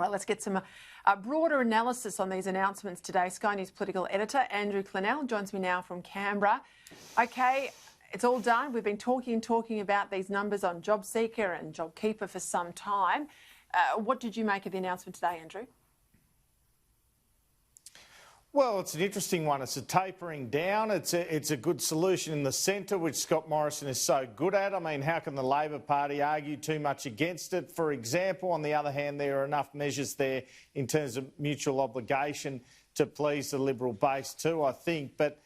right, let's get some broader analysis on these announcements today. Sky News Political Editor Andrew Clennell joins me now from Canberra. OK, it's all done. We've been talking about these numbers on JobSeeker and JobKeeper for some time. What did you make of the announcement today, Andrew? Well, it's an interesting one. It's a tapering down. It's a good solution in the centre, which Scott Morrison is so good at. I mean, how can the Labor Party argue too much against it? For example, on the other hand, there are enough measures there in terms of mutual obligation to please the Liberal base too, I think. But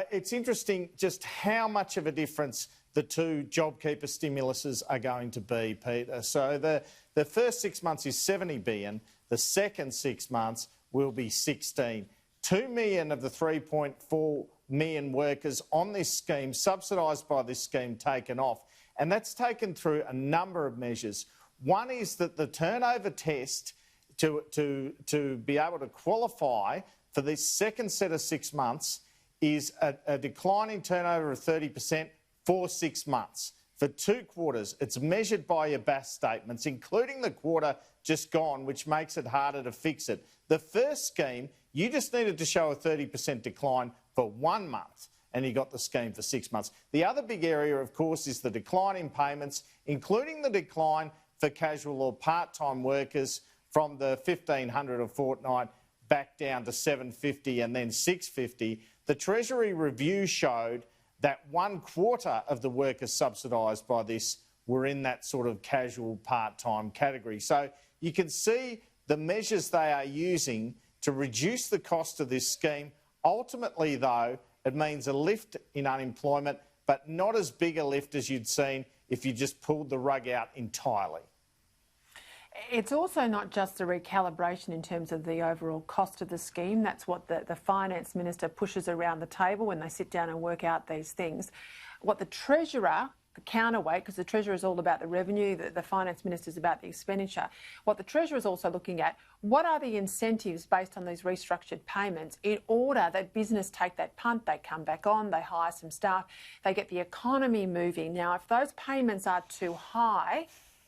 it's interesting just how much of a difference the two JobKeeper stimuluses are going to be, Peter. So the first 6 months is 70 billion. The second 6 months will be 16. 2 million of the 3.4 million workers on this scheme, subsidised by this scheme, taken off. And that's taken through a number of measures. One is that the turnover test to be able to qualify for this second set of 6 months is a decline in turnover of 30% for 6 months. For 2 quarters, it's measured by your BAS statements, including the quarter just gone, which makes it harder to fix it. The first scheme, you just needed to show a 30% decline for 1 month, and you got the scheme for 6 months. The other big area, of course, is the decline in payments, including the decline for casual or part-time workers from the $1,500 a fortnight back down to $750 and then $650. The Treasury review showed that 1/4 of the workers subsidised by this were in that sort of casual part-time category. So you can see the measures they are using to reduce the cost of this scheme. Ultimately, though, it means a lift in unemployment, but not as big a lift as you'd seen if you just pulled the rug out entirely. It's also not just a recalibration in terms of the overall cost of the scheme. That's what the Finance Minister pushes around the table when they sit down and work out these things. What the Treasurer, the counterweight, because the Treasurer is all about the revenue, the Finance Minister is about the expenditure. What the Treasurer is also looking at, what are the incentives based on these restructured payments in order that business take that punt, they come back on, they hire some staff, they get the economy moving. Now, if those payments are too high,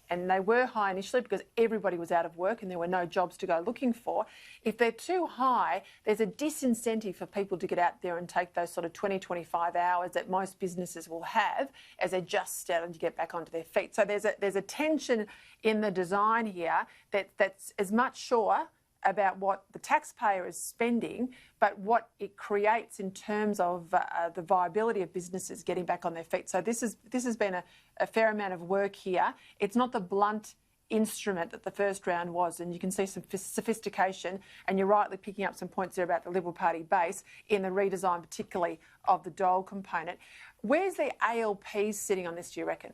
and they were high initially because everybody was out of work and there were no jobs to go looking for. If they're too high, there's a disincentive for people to get out there and take those sort of 20, 25 hours that most businesses will have as they're just starting to get back onto their feet. So there's a tension in the design here that's as much sure about what the taxpayer is spending, but what it creates in terms of the viability of businesses getting back on their feet. So this has been a fair amount of work here. It's not the blunt instrument that the first round was, and you can see some sophistication, and you're rightly picking up some points there about the Liberal Party base in the redesign, particularly of the dole component. Where's the ALP sitting on this, do you reckon?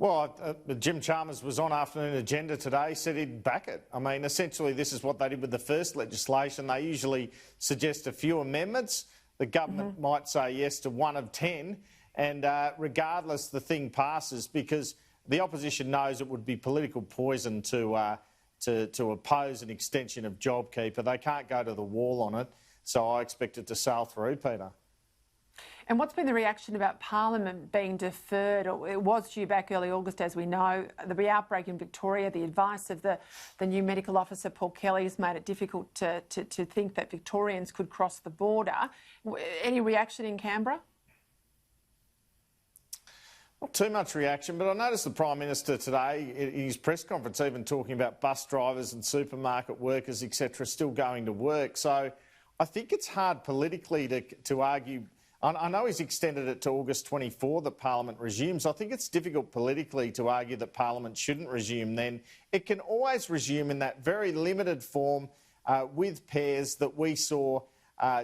Well, Jim Chalmers was on Afternoon Agenda today, said he'd back it. I mean, essentially, this is what they did with the first legislation. They usually suggest a few amendments. The government might say yes to 1 of 10, and regardless, the thing passes because the opposition knows it would be political poison to oppose an extension of JobKeeper. They can't go to the wall on it, so I expect it to sail through, Peter. And what's been the reaction about Parliament being deferred? It was due back early August, as we know. The outbreak in Victoria, the advice of the new medical officer, Paul Kelly, has made it difficult to think that Victorians could cross the border. Any reaction in Canberra? Not too much reaction, but I noticed the Prime Minister today in his press conference even talking about bus drivers and supermarket workers, etc., still going to work. So I think it's hard politically to argue. I know he's extended it to August 24 that Parliament resumes. I think it's difficult politically to argue that Parliament shouldn't resume then. It can always resume in that very limited form with pairs that we saw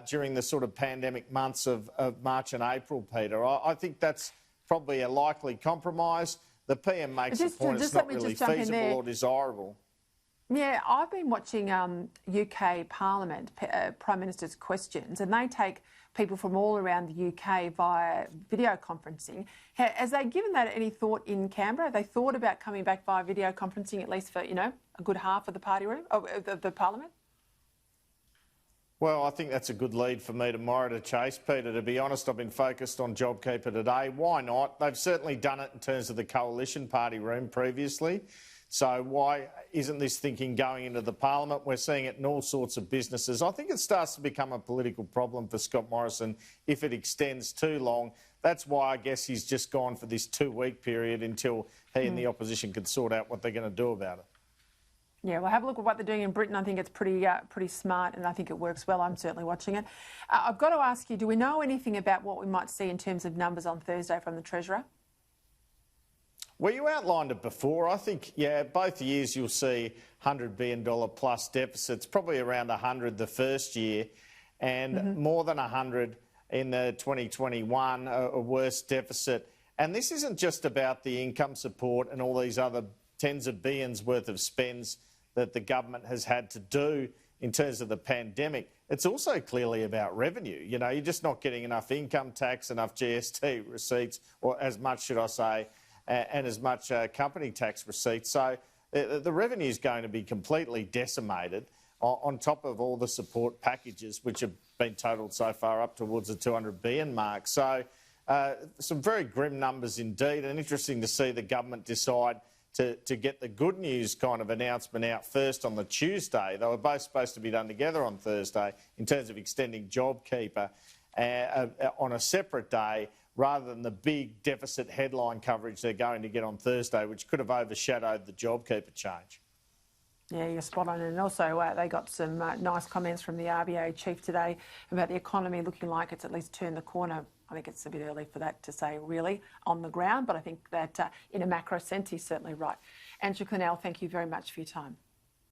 during the sort of pandemic months of March and April, Peter. I think that's probably a likely compromise. The PM makes the point it's not really feasible or desirable. Yeah, I've been watching UK Parliament, Prime Minister's questions, and they take people from all around the UK via video conferencing. Has they given that any thought in Canberra? Have they thought about coming back via video conferencing at least for, a good half of the party room, of the Parliament? Well, I think that's a good lead for me tomorrow to chase, Peter. To be honest, I've been focused on JobKeeper today. Why not? They've certainly done it in terms of the Coalition Party room previously. So why isn't this thinking going into the Parliament? We're seeing it in all sorts of businesses. I think it starts to become a political problem for Scott Morrison if it extends too long. That's why I guess he's just gone for this 2-week period until he and the opposition can sort out what they're going to do about it. Yeah, well, have a look at what they're doing in Britain. I think it's pretty smart, and I think it works well. I'm certainly watching it. I've got to ask you, do we know anything about what we might see in terms of numbers on Thursday from the Treasurer? Well, you outlined it before. I think, yeah, both years you'll see $100 billion plus deficits, probably around 100 the first year, and more than 100 in the 2021, a worse deficit. And this isn't just about the income support and all these other tens of billions worth of spends that the government has had to do in terms of the pandemic. It's also clearly about revenue. You know, you're just not getting enough income tax, enough GST receipts, or as much, should I say, and as much company tax receipts. So the revenue is going to be completely decimated on top of all the support packages, which have been totalled so far up towards the 200 billion mark. So some very grim numbers indeed, and interesting to see the government decide to get the good news kind of announcement out first on the Tuesday. They were both supposed to be done together on Thursday in terms of extending JobKeeper on a separate day, rather than the big deficit headline coverage they're going to get on Thursday, which could have overshadowed the JobKeeper change. Yeah, you're spot on. And also they got some nice comments from the RBA chief today about the economy looking like it's at least turned the corner. I think it's a bit early for that to say really on the ground, but I think that in a macro sense he's certainly right. Andrew Clennell, thank you very much for your time.